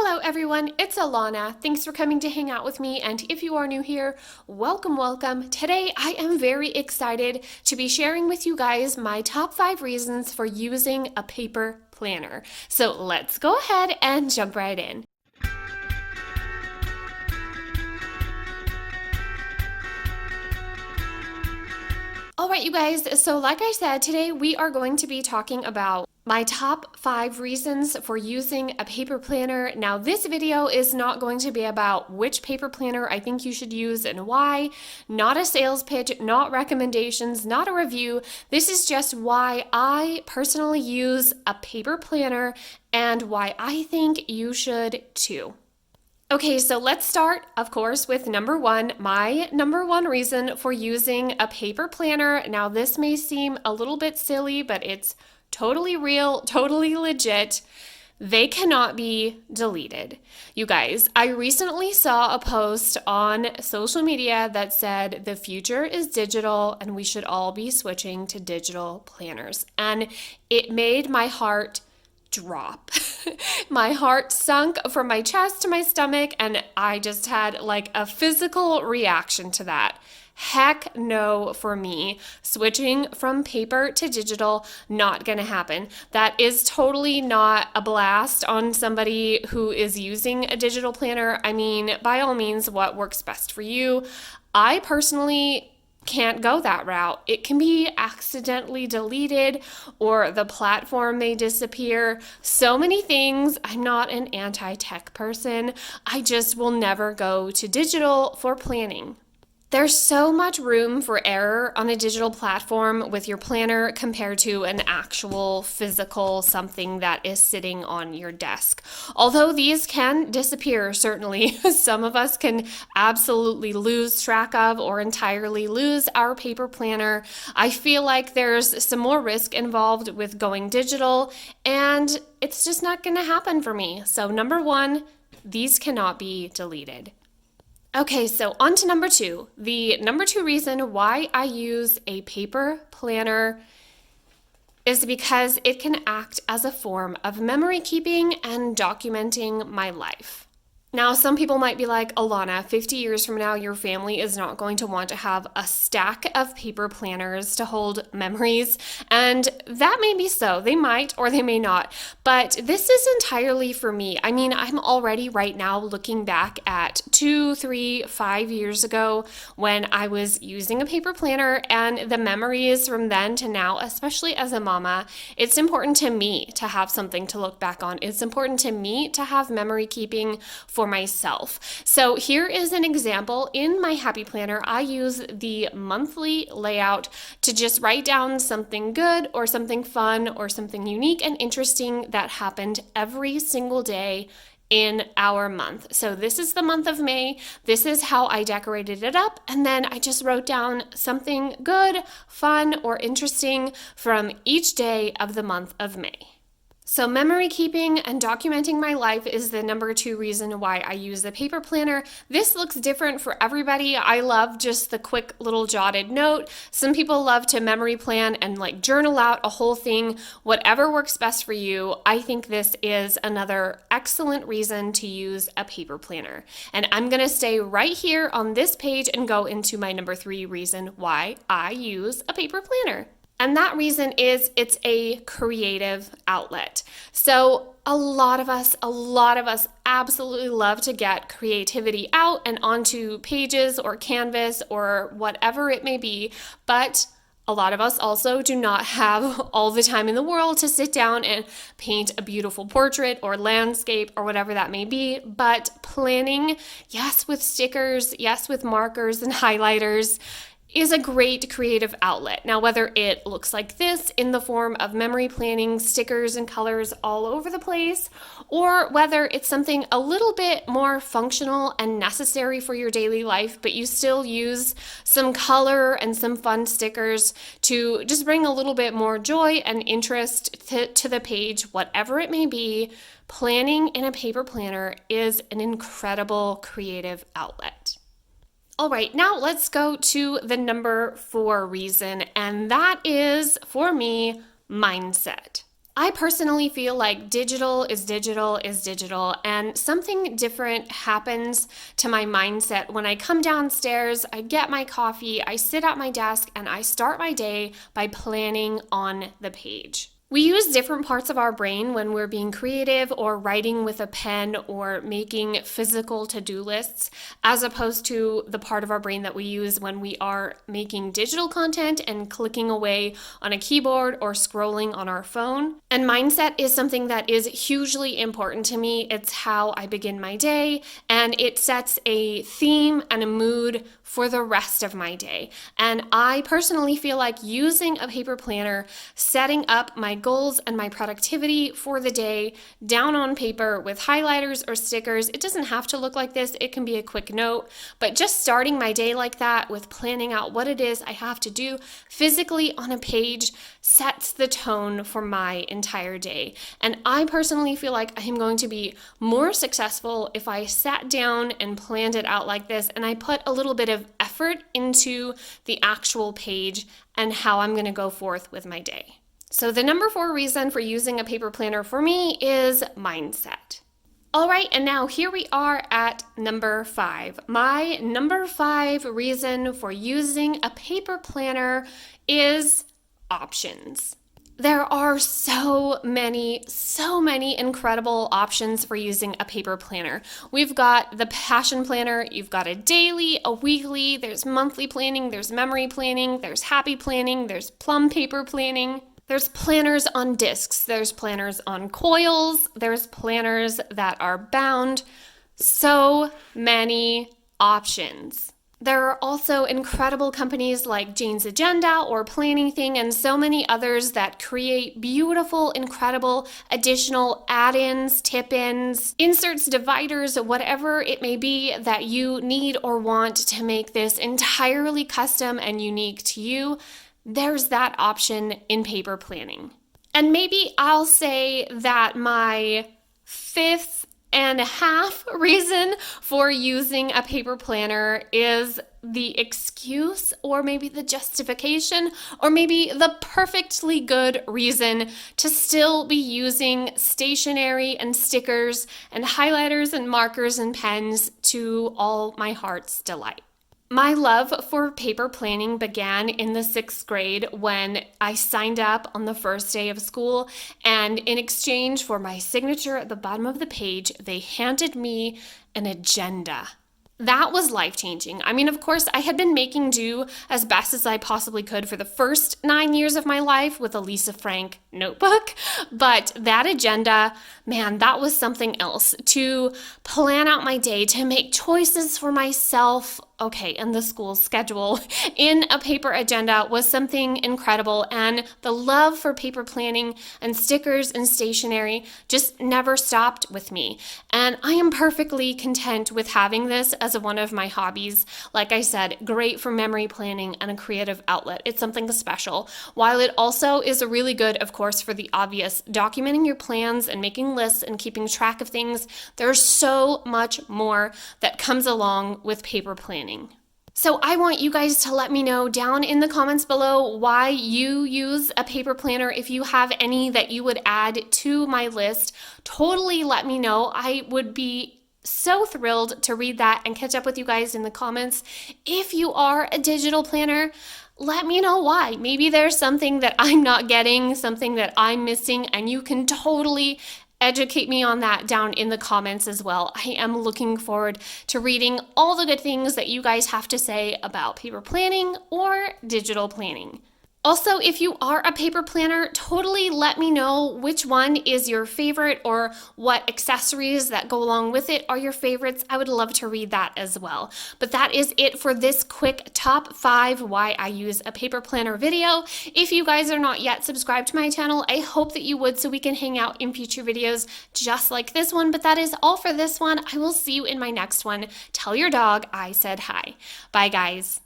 Hello everyone, it's Alana. Thanks for coming to hang out with me, and if you are new here, welcome. Today I am very excited to be sharing with you guys my top 5 reasons for using a paper planner. So let's go ahead and jump right in. Alright you guys, so like I said, today we are going to be talking about my top 5 reasons for using a paper planner. Now this video is not going to be about which paper planner I think you should use and why, not a sales pitch, not recommendations, not a review. This is just why I personally use a paper planner and why I think you should too. Okay, so let's start, of course, with number 1, my number 1 reason for using a paper planner. Now, this may seem a little bit silly, but it's totally real, totally legit. They cannot be deleted. You guys, I recently saw a post on social media that said the future is digital and we should all be switching to digital planners. And it made my heart drop. My heart sunk from my chest to my stomach, and I just had like a physical reaction to that. Heck no for me. Switching from paper to digital, not gonna happen. That is totally not a blast on somebody who is using a digital planner. I mean, by all means, what works best for you. I personally can't go that route. It can be accidentally deleted or the platform may disappear. So many things. I'm not an anti-tech person. I just will never go to digital for planning. There's so much room for error on a digital platform with your planner compared to an actual physical something that is sitting on your desk. Although these can disappear, certainly, some of us can absolutely lose track of or entirely lose our paper planner. I feel like there's some more risk involved with going digital, and it's just not going to happen for me. So number 1, these cannot be deleted. Okay, so on to number 2. The number 2 reason why I use a paper planner is because it can act as a form of memory keeping and documenting my life. Now, some people might be like, Alana, 50 years from now, your family is not going to want to have a stack of paper planners to hold memories. And that may be so. They might or they may not. But this is entirely for me. I mean, I'm already right now looking back at 2, 3, 5 years ago when I was using a paper planner, and the memories from then to now, especially as a mama, it's important to me to have something to look back on. It's important to me to have memory keeping for myself. So here is an example. In my Happy Planner, I use the monthly layout to just write down something good or something fun or something unique and interesting that happened every single day in our month. So this is the month of May. This is how I decorated it up. And then I just wrote down something good, fun, or interesting from each day of the month of May. So memory keeping and documenting my life is the number 2 reason why I use the paper planner. This looks different for everybody. I love just the quick little jotted note. Some people love to memory plan and like journal out a whole thing. Whatever works best for you. I think this is another excellent reason to use a paper planner. And I'm going to stay right here on this page and go into my number 3 reason why I use a paper planner. And that reason is it's a creative outlet. So a lot of us absolutely love to get creativity out and onto pages or canvas or whatever it may be, but a lot of us also do not have all the time in the world to sit down and paint a beautiful portrait or landscape or whatever that may be. But planning, yes, with stickers, yes, with markers and highlighters, is a great creative outlet. Now, whether it looks like this in the form of memory planning, stickers and colors all over the place, or whether it's something a little bit more functional and necessary for your daily life, but you still use some color and some fun stickers to just bring a little bit more joy and interest to the page, whatever it may be, planning in a paper planner is an incredible creative outlet. All right, now let's go to the number 4 reason, and that is, for me, mindset. I personally feel like digital is digital is digital, and something different happens to my mindset when I come downstairs, I get my coffee, I sit at my desk, and I start my day by planning on the page. We use different parts of our brain when we're being creative or writing with a pen or making physical to-do lists, as opposed to the part of our brain that we use when we are making digital content and clicking away on a keyboard or scrolling on our phone. And mindset is something that is hugely important to me. It's how I begin my day, and it sets a theme and a mood for the rest of my day. And I personally feel like using a paper planner, setting up my goals and my productivity for the day down on paper with highlighters or stickers. It doesn't have to look like this. It can be a quick note, but just starting my day like that with planning out what it is I have to do physically on a page sets the tone for my entire day. And I personally feel like I'm going to be more successful if I sat down and planned it out like this, and I put a little bit of effort into the actual page and how I'm going to go forth with my day. So the number 4 reason for using a paper planner for me is mindset. All right, and now here we are at number 5. My number 5 reason for using a paper planner is options. There are so many incredible options for using a paper planner. We've got the passion planner, you've got a daily, a weekly, there's monthly planning, there's memory planning, there's happy planning, there's Plum paper planning. There's planners on discs, there's planners on coils, there's planners that are bound. So many options. There are also incredible companies like Jane's Agenda or Planning Thing and so many others that create beautiful, incredible additional add-ins, tip-ins, inserts, dividers, whatever it may be that you need or want to make this entirely custom and unique to you. There's that option in paper planning. And maybe I'll say that my 5th and a half reason for using a paper planner is the excuse, or maybe the justification, or maybe the perfectly good reason to still be using stationery and stickers and highlighters and markers and pens to all my heart's delight. My love for paper planning began in the 6th grade when I signed up on the first day of school, and in exchange for my signature at the bottom of the page, they handed me an agenda. That was life-changing. I mean, of course, I had been making do as best as I possibly could for the first 9 years of my life with a Lisa Frank notebook, but that agenda, man, that was something else. To plan out my day, to make choices for myself, and the school schedule in a paper agenda was something incredible, and the love for paper planning and stickers and stationery just never stopped with me. And I am perfectly content with having this as one of my hobbies. Like I said, great for memory planning and a creative outlet. It's something special. While it also is really good, of course, for the obvious, documenting your plans and making lists and keeping track of things, there's so much more that comes along with paper planning. So I want you guys to let me know down in the comments below why you use a paper planner. If you have any that you would add to my list, totally let me know. I would be so thrilled to read that and catch up with you guys in the comments. If you are a digital planner, let me know why. Maybe there's something that I'm not getting, something that I'm missing, and you can totally educate me on that down in the comments as well. I am looking forward to reading all the good things that you guys have to say about paper planning or digital planning. Also, if you are a paper planner, totally let me know which one is your favorite or what accessories that go along with it are your favorites. I would love to read that as well. But that is it for this quick top 5 why I use a paper planner video. If you guys are not yet subscribed to my channel, I hope that you would so we can hang out in future videos just like this one. But that is all for this one. I will see you in my next one. Tell your dog I said hi. Bye, guys.